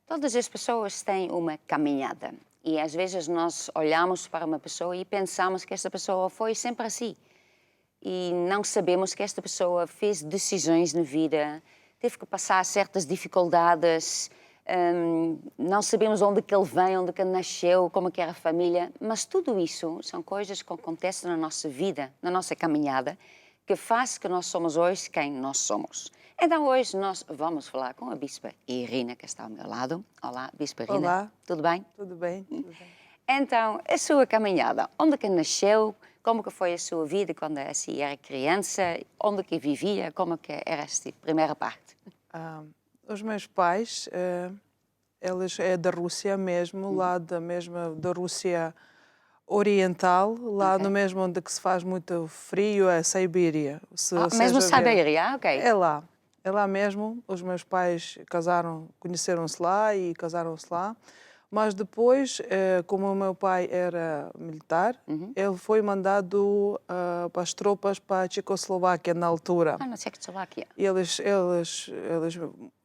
Todas as pessoas têm uma caminhada e às vezes nós olhamos para uma pessoa e pensamos que esta pessoa foi sempre assim. E não sabemos que esta pessoa fez decisões na vida, teve que passar certas dificuldades, não sabemos onde que ele vem, onde que ele nasceu, como que era a família, mas tudo isso são coisas que acontecem na nossa vida, na nossa caminhada, que faz que nós somos hoje quem nós somos. Então hoje nós vamos falar com a Bispa Irina, que está ao meu lado. Olá, Bispa Irina. Olá. Tudo bem? Tudo bem, tudo bem. Então, a sua caminhada, onde que nasceu, como que foi a sua vida quando assim, era criança, onde que vivia, como que era esta primeira parte? Os meus pais, eles é da Rússia mesmo, lá da Rússia Oriental, lá no mesmo onde que se faz muito frio, é Sibéria. Mesmo Sibéria, ok. É lá mesmo. Os meus pais casaram, conheceram-se lá e casaram-se lá. Mas depois, como o meu pai era militar, ele foi mandado para as tropas para a Tchecoslováquia na altura. Na Tchecoslováquia. Eles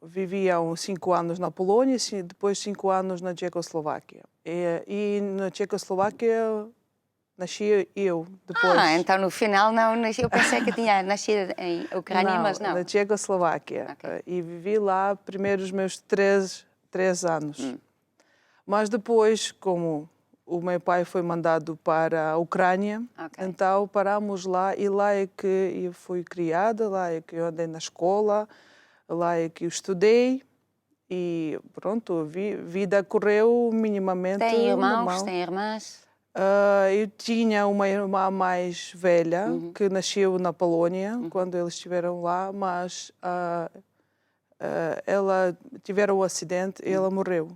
viviam 5 anos na Polónia e depois 5 anos na Tchecoslováquia. E na Tchecoslováquia nasci eu depois. Então no final não nasci. Eu pensei que tinha nascido em Ucrânia, mas não. Na Tchecoslováquia. Okay. E vivi lá primeiro os meus 3 anos. Mas depois, como o meu pai foi mandado para a Ucrânia, então parámos lá e lá é que eu fui criada, lá é que eu andei na escola, lá é que eu estudei e pronto, a vida correu minimamente Tem irmãos, normal. tem irmãs? Eu tinha uma irmã mais velha que nasceu na Polónia quando eles estiveram lá, mas ela tiveram um acidente e ela morreu.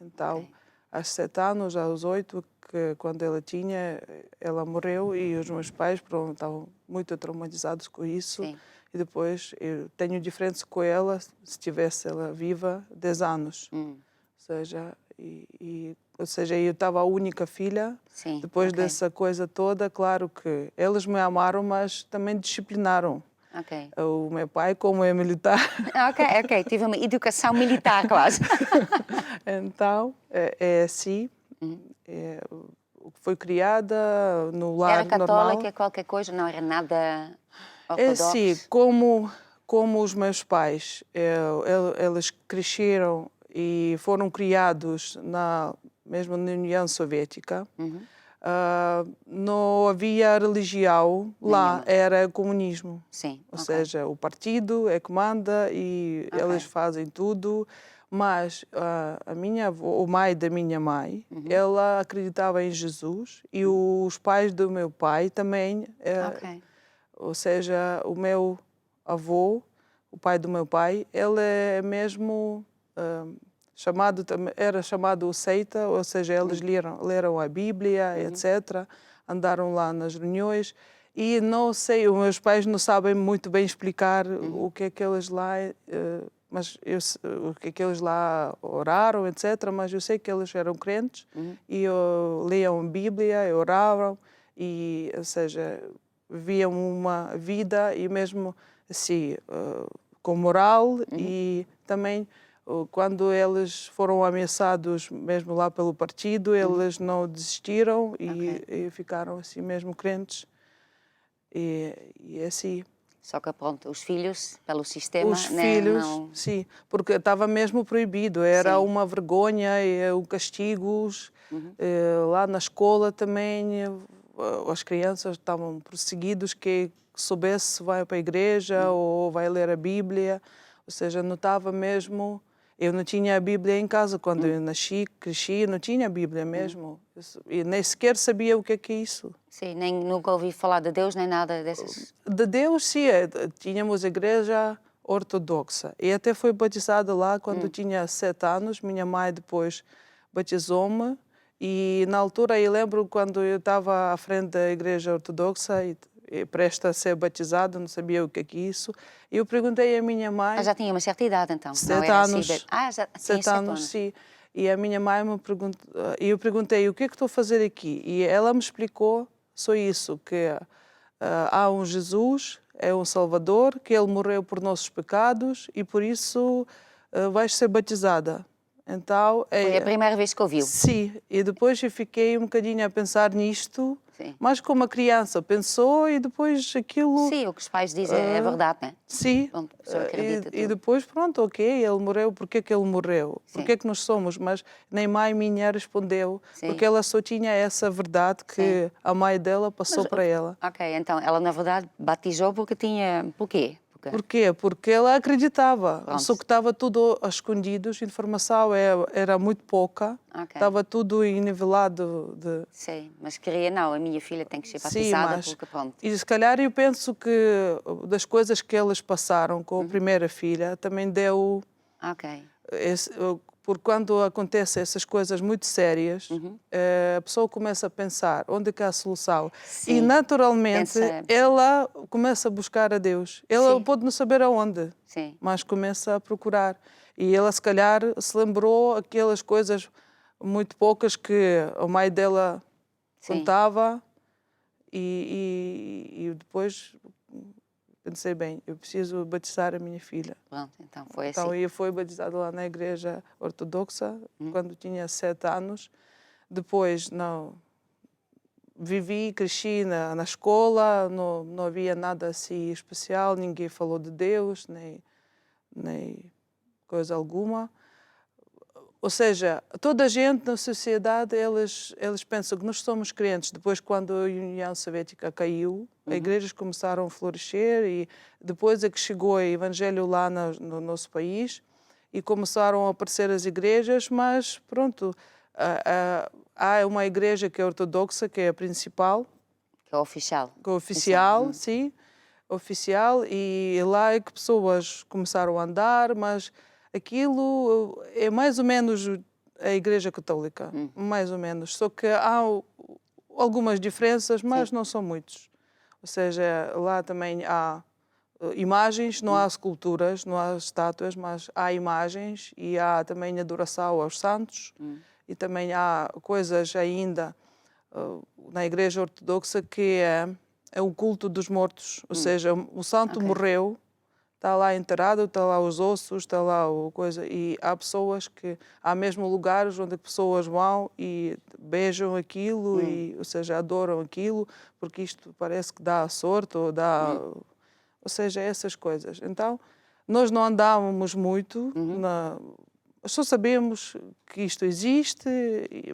Então, aos 7 anos, aos 8, que quando ela tinha, ela morreu e os meus pais pronto, estavam muito traumatizados com isso. Sim. E depois eu tenho diferença com ela, se tivesse ela viva, 10 anos. Ou seja, eu estava a única filha. Sim, depois dessa coisa toda, claro que eles me amaram, mas também disciplinaram. O meu pai, como é militar. Ok. Tive uma educação militar quase. Então, é assim. Foi criada no lar normal. Era católica, qualquer coisa, não era nada ortodoxo? É assim, como os meus pais, eles cresceram e foram criados mesmo na União Soviética. Não havia religião lá, era comunismo. Sim. Ou seja, o partido é que manda e eles fazem tudo. Mas o mãe da minha mãe, ela acreditava em Jesus e os pais do meu pai também. Ou seja, o meu avô, o pai do meu pai, ele é mesmo era chamado seita, ou seja, eles leram a Bíblia, etc. Andaram lá nas reuniões e não sei, os meus pais não sabem muito bem explicar o que é que eles lá, o que é que eles lá oraram, etc. Mas eu sei que eles eram crentes e liam a Bíblia, oravam e, ou seja, viviam uma vida e mesmo assim com moral e também quando eles foram ameaçados mesmo lá pelo partido, eles não desistiram e ficaram assim mesmo crentes. E é assim. Só que pronto, os filhos, pelo sistema, os filhos, não... sim, porque estava mesmo proibido, era uma vergonha, o castigos, lá na escola também, as crianças estavam perseguidos que soubesse se vai para a igreja ou vai ler a Bíblia, ou seja, não estava mesmo... Eu não tinha a Bíblia em casa quando eu nasci, cresci, não tinha a Bíblia mesmo. E nem sequer sabia o que é isso. Sim, nem nunca ouvi falar de Deus, nem nada dessas... De Deus, sim. Tínhamos a igreja ortodoxa. E até fui batizada lá quando tinha 7 anos. Minha mãe depois batizou-me. E na altura, eu lembro quando eu estava à frente da igreja ortodoxa e prestes a ser batizado, não sabia o que é isso. E eu perguntei à minha mãe... já tinha uma certa idade, então? 7 anos. Já tinha 7 anos, sim. E a minha mãe me perguntou... E eu perguntei, o que é que estou a fazer aqui? E ela me explicou só isso, que há um Jesus, é um Salvador, que ele morreu por nossos pecados e por isso vais ser batizada. Então, Foi a primeira vez que ouviu? sim, e depois eu fiquei um bocadinho a pensar nisto, Sim. mas como a criança pensou e depois aquilo... Sim, o que os pais dizem é verdade, não é? Sim, Pronto, a pessoa acredita e tudo. depois, pronto, ok, ele morreu, porquê que ele morreu? Sim. Porquê que nós somos? Mas nem mãe minha respondeu, Sim. porque ela só tinha essa verdade que Sim. a mãe dela passou para ela. Ok, então ela na verdade batizou porque tinha... Porquê? Porquê? Porque ela acreditava, Pronto. só que estava tudo a escondidos, a informação era muito pouca, Ok. estava tudo nivelado de... Sei, mas queria não, a minha filha tem que ser Sim, batizada mas... porque pronto. E se calhar eu penso que das coisas que eles passaram com a primeira filha também deu... Ok. Porque quando acontecem essas coisas muito sérias, a pessoa começa a pensar onde é que há a solução. Sim. E naturalmente Pensa... ela começa a buscar a Deus. Ela Sim. pode não saber aonde, Sim. mas começa a procurar. E ela se calhar se lembrou aquelas coisas muito poucas que a mãe dela Sim. contava e depois pensei, bem, eu preciso batizar a minha filha. Pronto, então foi Então, assim. eu fui batizada lá na igreja ortodoxa quando tinha 7 anos. Depois, não, vivi, cresci na escola, não havia nada assim especial, ninguém falou de Deus, nem coisa alguma. Ou seja, toda a gente na sociedade, eles pensam que nós somos crentes. Depois, quando a União Soviética caiu, as igrejas começaram a florescer e depois é que chegou o Evangelho lá no nosso país e começaram a aparecer as igrejas, mas pronto, há uma igreja que é ortodoxa, que é a principal, Que é oficial. que é oficial, sim, oficial, e lá é que pessoas começaram a andar, mas aquilo é mais ou menos a Igreja Católica, mais ou menos. Só que há algumas diferenças, mas não são muitos. Ou seja, lá também há imagens, não há esculturas, não há estátuas, mas há imagens e há também adoração aos santos e também há coisas ainda na Igreja Ortodoxa que é o culto dos mortos. Ou seja, o santo morreu, está lá enterrado, está lá os ossos, está lá o coisa. E há pessoas que... Há mesmo lugares onde pessoas vão e beijam aquilo, e, ou seja, adoram aquilo, porque isto parece que dá sorte ou dá... Ou seja, essas coisas. Então, nós não andávamos muito, só sabemos que isto existe,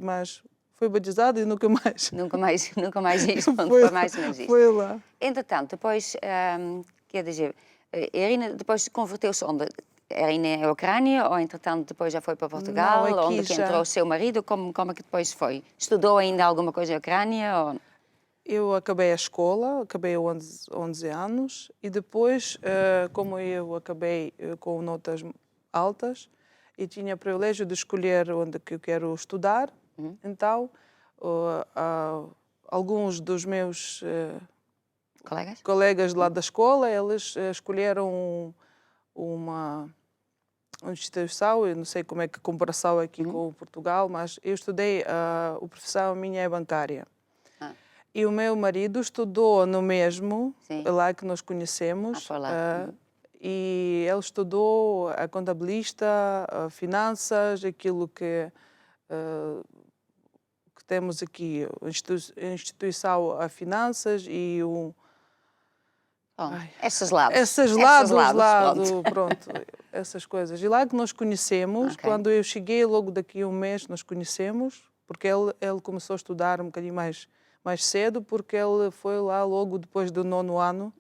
mas foi batizado e nunca mais. Nunca mais isso, Foi mais ou menos isso. Foi lá. Entretanto, depois, quer dizer, Irina depois converteu-se onde? Era na Ucrânia ou, entretanto, depois já foi para Portugal? Não, aqui onde que já... entrou o seu marido? Como é que depois foi? Estudou ainda alguma coisa na Ucrânia? Ou... Eu acabei a escola, acabei 11 anos e depois, como eu acabei com notas altas e tinha o privilégio de escolher onde que eu quero estudar, então alguns dos meus colegas lá da escola, eles escolheram uma instituição, eu não sei como é que a comparação aqui com Portugal, mas eu estudei, a profissão minha é bancária. E o meu marido estudou no mesmo, lá que nós conhecemos, foi lá. e ele estudou a contabilista, a finanças, aquilo que temos aqui, a instituição a finanças e o... Esses lados. Esses lados, pronto, essas coisas. E lá que nós conhecemos, quando eu cheguei, logo daqui a um mês nós conhecemos, porque ele começou a estudar um bocadinho mais cedo, porque ele foi lá logo depois do 9º ano.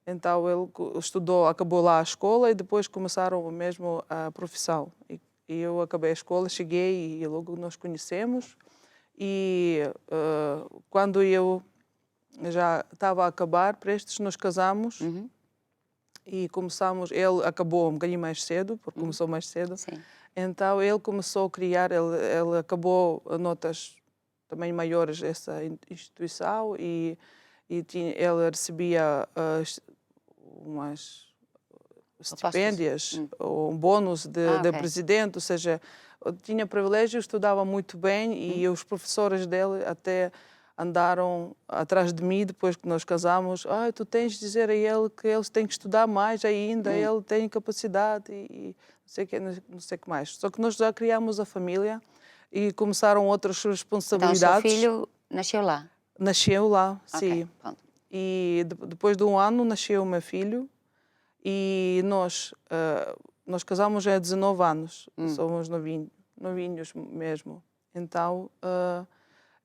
Então ele estudou, acabou lá a escola e depois começaram mesmo a profissão. E eu acabei a escola, cheguei e logo nos conhecemos. E quando eu já estava a acabar prestes, nos casamos e começamos. Ele acabou um bocadinho mais cedo, porque começou mais cedo. Então ele começou a criar, ele acabou notas também maiores essa instituição e ele recebia umas estipéndias, ou um bônus de presidente, ou seja, tinha privilégio, estudava muito bem e os professores dele até andaram atrás de mim depois que nós casamos. Tu tens de dizer a ele que eles têm que estudar mais ainda, ele tem capacidade e não sei o que, não sei o que mais. Só que nós já criamos a família e começaram outras Então, o responsabilidades. seu filho nasceu lá? Nasceu lá, Ok, sim. pronto. E depois de um ano nasceu o meu filho e nós casamos há 19 anos, somos novinhos mesmo. Então,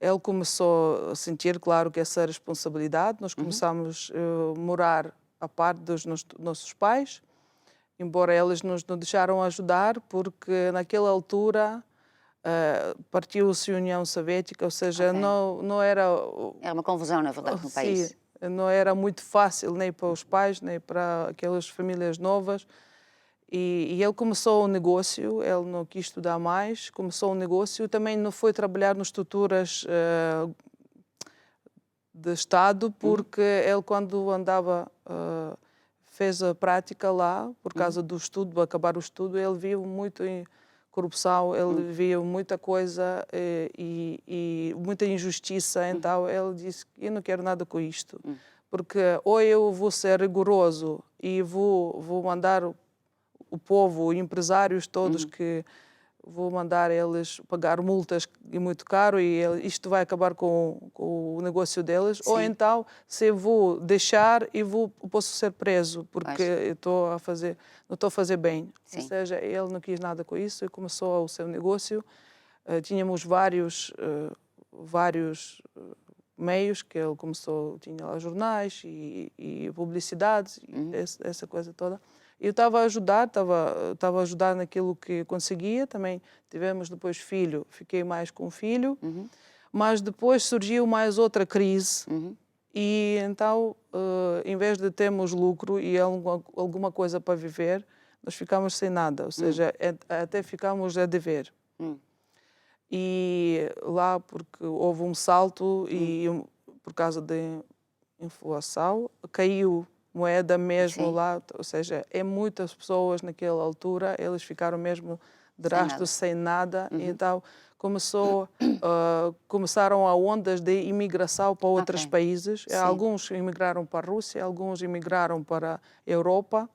ele começou a sentir, claro, que essa responsabilidade. Nós começamos a morar a parte dos nossos pais, embora eles nos não deixaram ajudar, porque naquela altura partiu-se a União Soviética, ou seja, Ok. não era... Era uma confusão, na verdade, no Sim, país. não era muito fácil nem para os pais, nem para aquelas famílias novas. E ele começou um negócio, ele não quis estudar mais, começou um negócio, também não foi trabalhar nas estruturas de Estado, porque ele, quando andava, fez a prática lá, por causa do estudo, acabar o estudo, ele viu muito corrupção, ele viu muita coisa e muita injustiça, então ele disse, eu não quero nada com isto, porque ou eu vou ser rigoroso e vou mandar o povo, empresários todos, que vou mandar eles pagar multas e muito caro e isto vai acabar com o negócio deles. Sim. Ou então, se eu vou deixar e posso ser preso, porque eu não estou a fazer bem. Sim. Ou seja, ele não quis nada com isso e começou o seu negócio. Tínhamos vários meios que ele começou, tinha lá jornais e publicidades, e essa coisa toda. Eu estava a ajudar naquilo que conseguia. Também tivemos depois filho, fiquei mais com o filho, mas depois surgiu mais outra crise e então, em vez de termos lucro e alguma coisa para viver, nós ficamos sem nada, ou seja, até ficamos a dever. E lá, porque houve um salto e por causa da inflação, caiu moeda mesmo. Sim. Lá, ou seja, muitas pessoas naquela altura, eles ficaram mesmo de rastro, sem nada. Então começaram a ondas de imigração para outros países. Sim. Alguns imigraram para a Rússia, alguns imigraram para a Europa.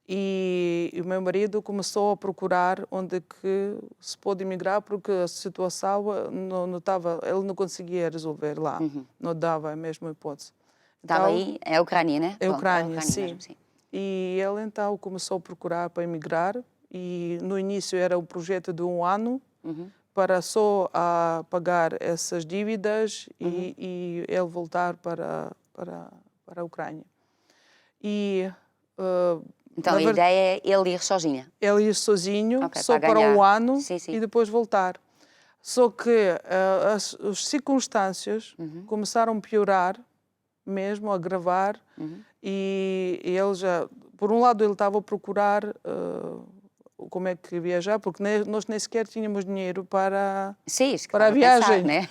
E o meu marido começou a procurar onde que se pode imigrar, porque a situação não estava, ele não conseguia resolver lá, não dava a mesma hipótese. Estava aí, é a Ucrânia, né? É a Ucrânia, sim. Mesmo, sim. E ele então começou a procurar para emigrar e no início era um projeto de um ano para só pagar essas dívidas e ele voltar para a Ucrânia. Então a ideia é ele ir sozinho? Ele ir sozinho, só para um ano e depois voltar. Só que as circunstâncias começaram a piorar, mesmo a agravar, e ele já, por um lado, ele estava a procurar como é que viajar, porque nós nem sequer tínhamos dinheiro para a viagem. Pensar, né?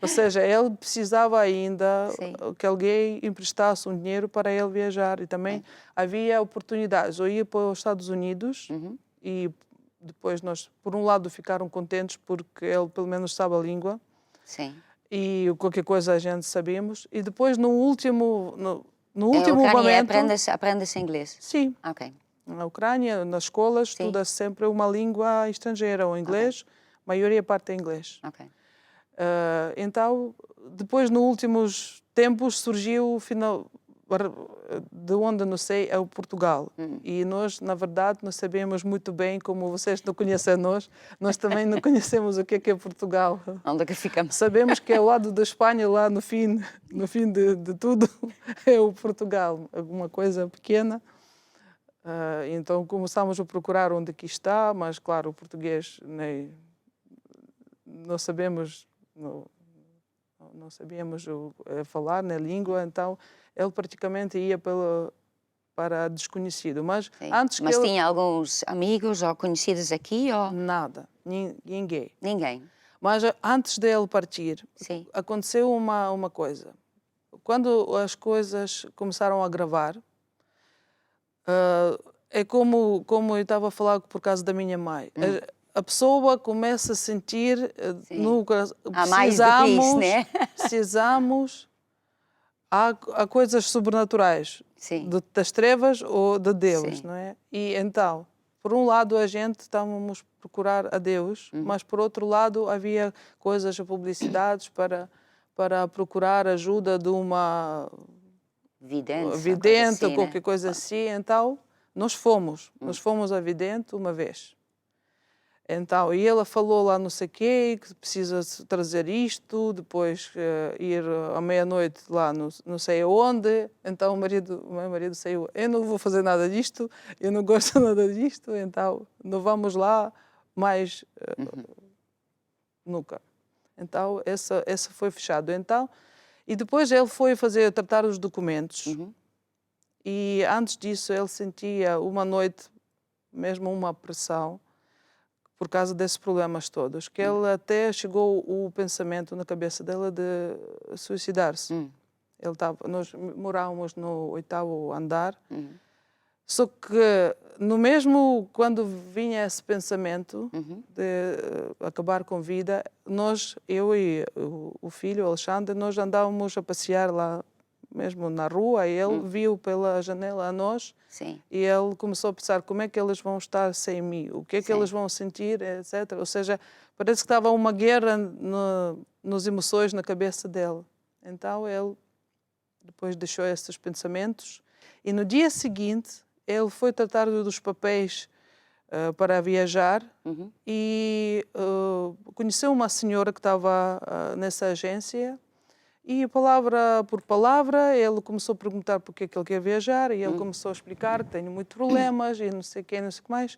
Ou seja, ele precisava ainda que alguém emprestasse um dinheiro para ele viajar. E também havia oportunidades. Eu ia para os Estados Unidos e depois nós, por um lado, ficaram contentes porque ele pelo menos sabe a língua. Sim. E qualquer coisa a gente sabemos. E depois, no último momento... Aprende-se inglês? Sim. Ok. Na Ucrânia, nas escolas, estuda sempre uma língua estrangeira, o inglês, a maioria parte é inglês. Ok. Então, depois, nos últimos tempos, surgiu, de onde não sei, é o Portugal. E nós, na verdade, não sabemos muito bem, como vocês não conhecem nós também não conhecemos o que é Portugal. Onde é que ficamos? Sabemos que é ao lado da Espanha, lá no fim de tudo, é o Portugal, alguma coisa pequena. Então começamos a procurar onde aqui está, mas claro, o português não sabemos, não sabíamos falar na língua, então ele praticamente ia para desconhecido. Mas tinha alguns amigos ou conhecidos aqui? Ou... Nada, ninguém. Ninguém. Mas antes dele partir, aconteceu uma coisa. Quando as coisas começaram a agravar, é como eu estava a falar por causa da minha mãe. a pessoa começa a sentir no coração, Há mais do que isso, né? precisamos, há coisas sobrenaturais, Sim. das trevas ou de Deus, Sim. não é? E então, por um lado a gente estávamos a procurar a Deus, mas por outro lado havia coisas, publicidades para procurar ajuda de uma vidente, assim, qualquer né? coisa assim. Então, nós fomos a vidente uma vez. Então, e ela falou lá não sei o quê, que precisa trazer isto, depois ir à meia-noite lá não sei aonde. Então o meu marido saiu, eu não vou fazer nada disto, eu não gosto nada disto, então não vamos lá mais nunca. Então, essa foi fechado. Então, e depois ele foi tratar os documentos. E antes disso ele sentia uma noite, mesmo uma pressão, por causa desses problemas todos, que ele até chegou o pensamento na cabeça dela de suicidar-se. Nós morávamos no 8º andar, só que no mesmo quando vinha esse pensamento de acabar com a vida, eu e o filho, o Alexandre, nós andávamos a passear lá mesmo na rua, e ele viu pela janela a nós. Sim. E ele começou a pensar como é que eles vão estar sem mim, o que é que eles vão sentir, etc. Ou seja, parece que estava uma guerra nas emoções na cabeça dele. Então ele depois deixou esses pensamentos e no dia seguinte ele foi tratar dos papéis para viajar e conheceu uma senhora que estava nessa agência. E palavra por palavra, ele começou a perguntar porque é que ele quer viajar, e ele começou a explicar que tenho muitos problemas e não sei o que, não sei o que mais.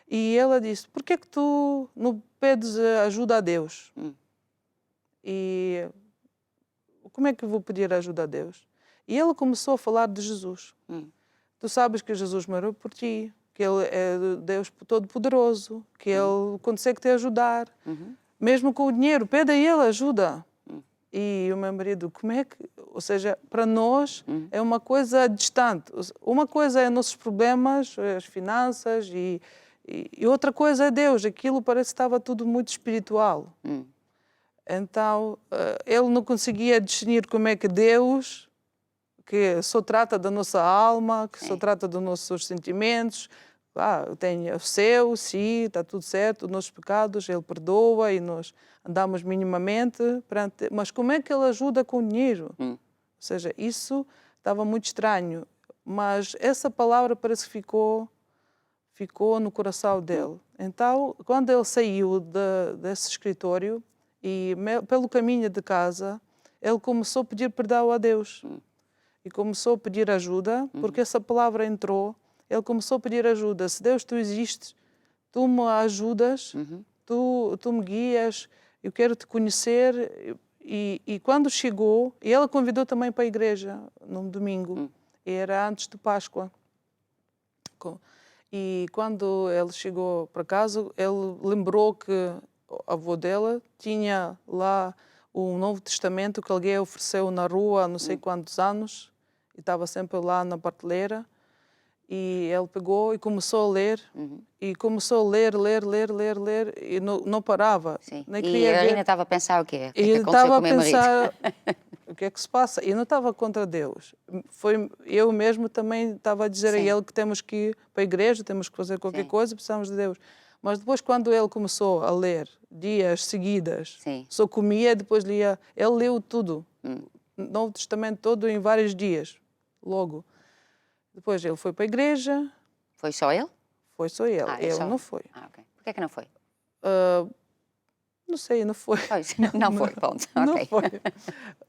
E ela disse, por que é que tu não pedes ajuda a Deus? E como é que eu vou pedir ajuda a Deus? E ele começou a falar de Jesus. Tu sabes que Jesus morreu por ti, que Ele é Deus Todo-Poderoso, que Ele consegue te ajudar. Mesmo com o dinheiro, pede a Ele ajuda. E o meu marido, como é que... Ou seja, para nós é uma coisa distante. Uma coisa é nossos problemas, as finanças, e outra coisa é Deus. Aquilo parece que estava tudo muito espiritual. Então, ele não conseguia discernir como é que Deus, que só trata da nossa alma, que só trata dos nossos sentimentos, tem o seu, sim, está tudo certo, os nossos pecados, Ele perdoa e nós andamos minimamente, mas como é que Ele ajuda com o dinheiro? Ou seja, isso estava muito estranho, mas essa palavra parece que ficou no coração dele. Então, quando ele saiu desse escritório e pelo caminho de casa, ele começou a pedir perdão a Deus e começou a pedir ajuda, porque essa palavra entrou. Ele começou a pedir ajuda. Se Deus, tu existes, tu me ajudas, tu me guias, eu quero te conhecer. E quando chegou, ele convidou também para a igreja, num domingo. Era antes de Páscoa. E quando ele chegou para casa, ele lembrou que o avô dela tinha lá o Novo Testamento que alguém ofereceu na rua há não sei quantos anos, e estava sempre lá na prateleira. E ele pegou e começou a ler, e começou a ler, e não parava. Sim. Nem E queria eu ver. ainda estava a pensar o quê? O que é E que aconteceu estava com a o meu marido? pensar, o que é que se passa? E não estava contra Deus. Eu mesmo também estava a dizer a ele que temos que ir para a igreja, temos que fazer qualquer coisa, precisamos de Deus. Mas depois, quando ele começou a ler dias seguidas, só comia, depois lia, ele leu tudo, o Novo Testamento todo em vários dias, logo. Depois ele foi para a igreja. Foi só ele? Foi só ele. Ele não foi. Ok. Por que não foi? Não sei, não foi. Não foi, ponto. Não Ok. foi.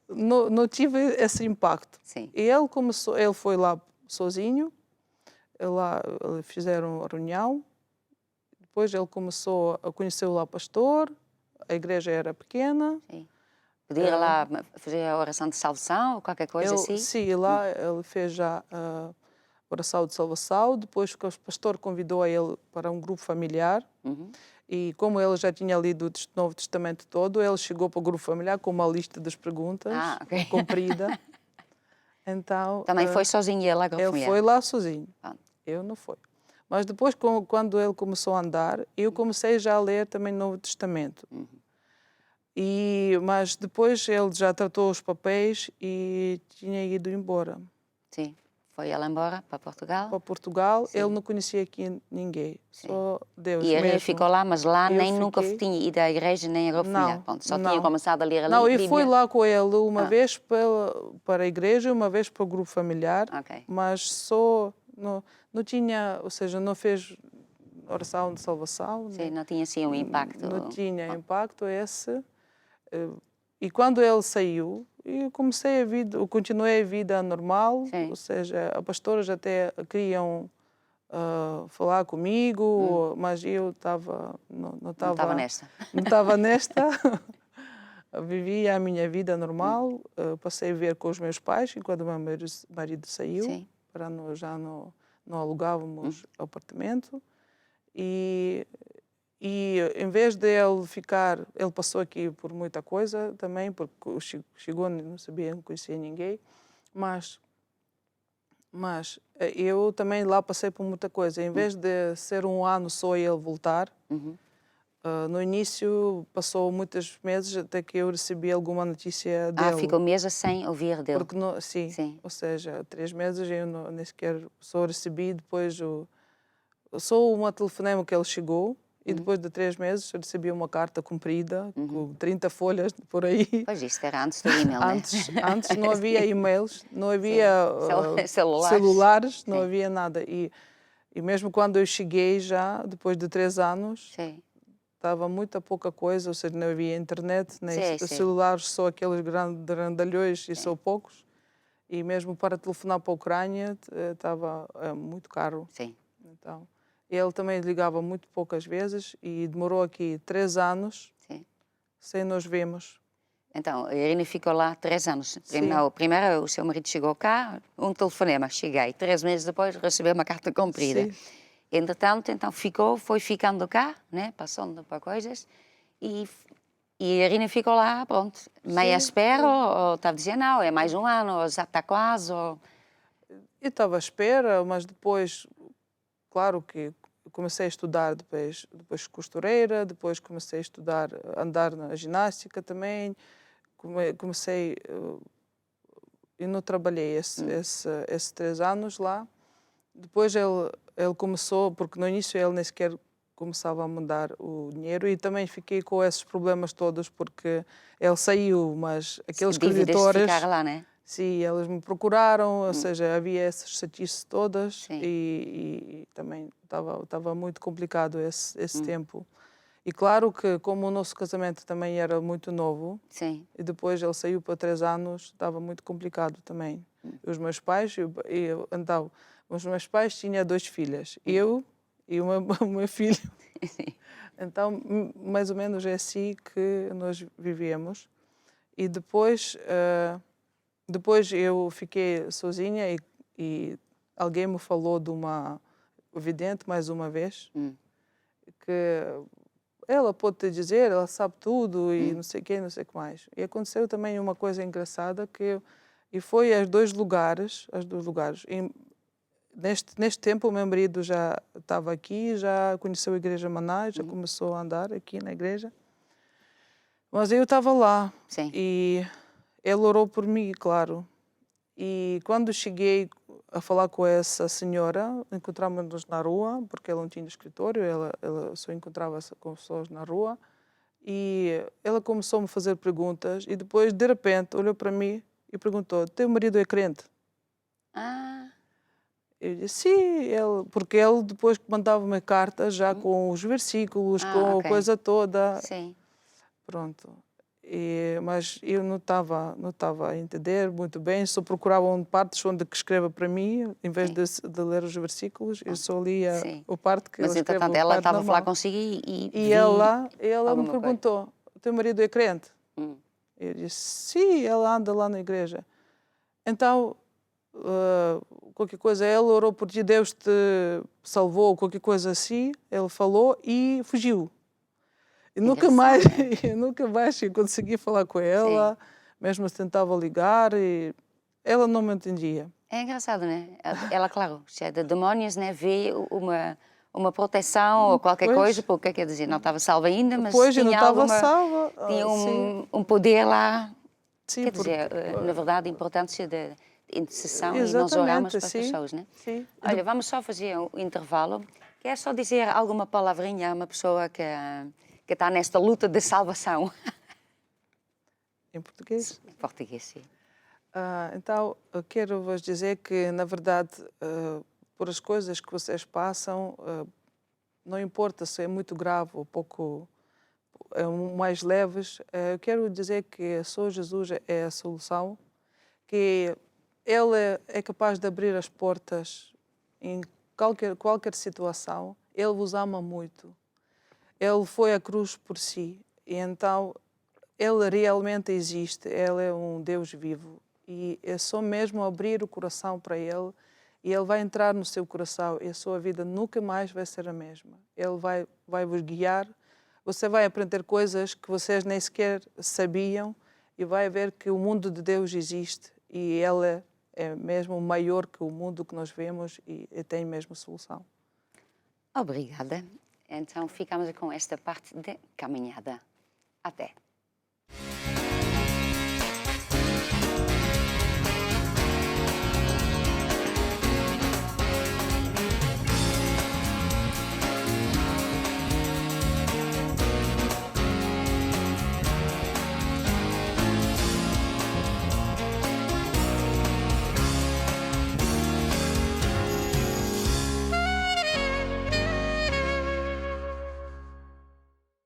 Não tive esse impacto. Sim. E ele foi lá sozinho. Eles fizeram a reunião. Depois ele começou a conhecer lá o pastor. A igreja era pequena. Sim. Podia ir lá fazer a oração de salvação ou qualquer coisa assim? Sim, lá ele fez já a oração de salvação. Depois o pastor convidou a ele para um grupo familiar. E como ele já tinha lido o Novo Testamento todo, ele chegou para o grupo familiar com uma lista das perguntas comprida. Então, também foi sozinho ele à grupo familiar? Ele foi lá sozinho. Eu não fui. Mas depois, quando ele começou a andar, eu comecei já a ler também o Novo Testamento. Mas depois ele já tratou os papéis e tinha ido embora. Sim. Foi ela embora para Portugal? Para Portugal, Sim. ele não conhecia aqui ninguém, só Deus E a Irene mesmo. ficou lá, mas lá Eu nem nunca fiquei- tinha ido à igreja, nem a familiar. Pronto, só tinha não. começado a ler ali Não, a e Bíblia. fui lá com ele uma vez para a igreja, uma vez para o grupo familiar, Ok. mas só não tinha, ou seja, não fez oração de salvação. Sim, não tinha assim um impacto. Não tinha impacto esse. E quando ele saiu, eu continuei a vida normal, Sim. ou seja, as pastoras até queriam falar comigo, mas eu não estava nesta. Não estava nesta. Vivia a minha vida normal, passei a ver com os meus pais enquanto o meu marido saiu, Sim. para já não alugávamos apartamento. E em vez de ele ficar, ele passou aqui por muita coisa também, porque chegou, não sabia, não conhecia ninguém, mas eu também lá passei por muita coisa. Em vez de ser um ano só ele voltar, no início passou muitos meses até que eu recebi alguma notícia dele. Ficou meses sem ouvir dele. Porque sim, ou seja, 3 meses eu nem sequer só recebi, depois só uma telefonema que ele chegou. E depois de 3 meses eu recebi uma carta comprida, com 30 folhas por aí. Pois isto era antes do e-mail, né? Antes não havia e-mails, não havia celulares, não havia nada. E mesmo quando eu cheguei já, depois de 3 anos, Sim. estava muita pouca coisa, ou seja, não havia internet, nem Sim. celulares, só aqueles grandalhões e só poucos. E mesmo para telefonar para a Ucrânia estava muito caro. Sim. Então, ele também ligava muito poucas vezes e demorou aqui 3 anos sem nos vermos. Então, a Irene ficou lá 3 anos. Sim. Primeiro o seu marido chegou cá, um telefonema, cheguei. 3 meses depois recebeu uma carta comprida. Sim. Entretanto, então foi ficando cá, né? Passando para coisas. E a Irene ficou lá, pronto, meio à espera, ou estava dizendo, não, é mais um ano, ou já está quase, ou... Eu estava à espera, mas depois, claro que comecei a estudar depois costureira, depois comecei a estudar, andar na ginástica também, comecei, eu não trabalhei esses 3 anos lá. Depois ele começou, porque no início ele nem sequer começava a mandar o dinheiro, e também fiquei com esses problemas todos, porque ele saiu, mas aqueles creditores... ficar lá, né? Sim, eles me procuraram, ou seja, havia essas chatices todas. Sim. E também estava muito complicado esse tempo. E claro que, como o nosso casamento também era muito novo, Sim. e depois ele saiu para 3 anos, estava muito complicado também. Os meus pais, então, os meus pais tinham 2 filhas, eu e o meu filho. Sim. Então, mais ou menos é assim que nós vivíamos. E depois eu fiquei sozinha e alguém me falou de uma vidente, mais uma vez, que ela pode te dizer, ela sabe tudo e não sei o que, não sei o que mais. E aconteceu também uma coisa engraçada, e foi aos dois lugares. E neste tempo o meu marido já estava aqui, já conheceu a Igreja Maná, já começou a andar aqui na igreja. Mas eu estava lá. Sim. E ele orou por mim, claro. E quando cheguei a falar com essa senhora, encontramos-nos na rua, porque ela não tinha escritório, ela só encontrava-se com pessoas na rua. E ela começou-me a fazer perguntas e depois, de repente, olhou para mim e perguntou: teu marido é crente? Eu disse sim, porque ele depois mandava-me cartas já com os versículos, com a coisa toda. Sim. Pronto. Mas eu não estava a entender muito bem, só procurava partes onde que escreva para mim, em vez de ler os versículos, eu só lia o parte que mas, ele escreve. Mas, entretanto, ela estava a falar consigo e ela me perguntou: o teu marido é crente? Eu disse, sim, ela anda lá na igreja. Então, qualquer coisa, ele orou por ti, Deus te salvou, qualquer coisa assim, ele falou e fugiu. E nunca mais eu consegui falar com ela, mesmo se tentava ligar. E ela não me entendia. É engraçado, né? Ela, claro, cheia de demónios, né? Vê uma proteção ou qualquer Pois. coisa, porque quer dizer, não estava salva ainda, mas Pois, eu não tinha estava salva. tinha Sim, um poder lá. sim, Quer porque... dizer, na verdade, a importância da intercessão e nós oramos Exatamente, para as sim. pessoas, né? Sim. Olha, vamos só fazer um intervalo. Quer só dizer alguma palavrinha a uma pessoa que está nesta luta de salvação? Em português? Em português, sim. Então, eu quero vos dizer que, na verdade, por as coisas que vocês passam, não importa se é muito grave ou pouco mais leves, eu quero dizer que só Jesus é a solução, que Ele é capaz de abrir as portas em qualquer situação. Ele vos ama muito. Ele foi à cruz por si. E então, Ele realmente existe. Ele é um Deus vivo. E é só mesmo abrir o coração para Ele e Ele vai entrar no seu coração e a sua vida nunca mais vai ser a mesma. Ele vai vos guiar. Você vai aprender coisas que vocês nem sequer sabiam e vai ver que o mundo de Deus existe e Ele é mesmo maior que o mundo que nós vemos e tem mesmo solução. Obrigada. Então, ficamos com esta parte de caminhada. Até.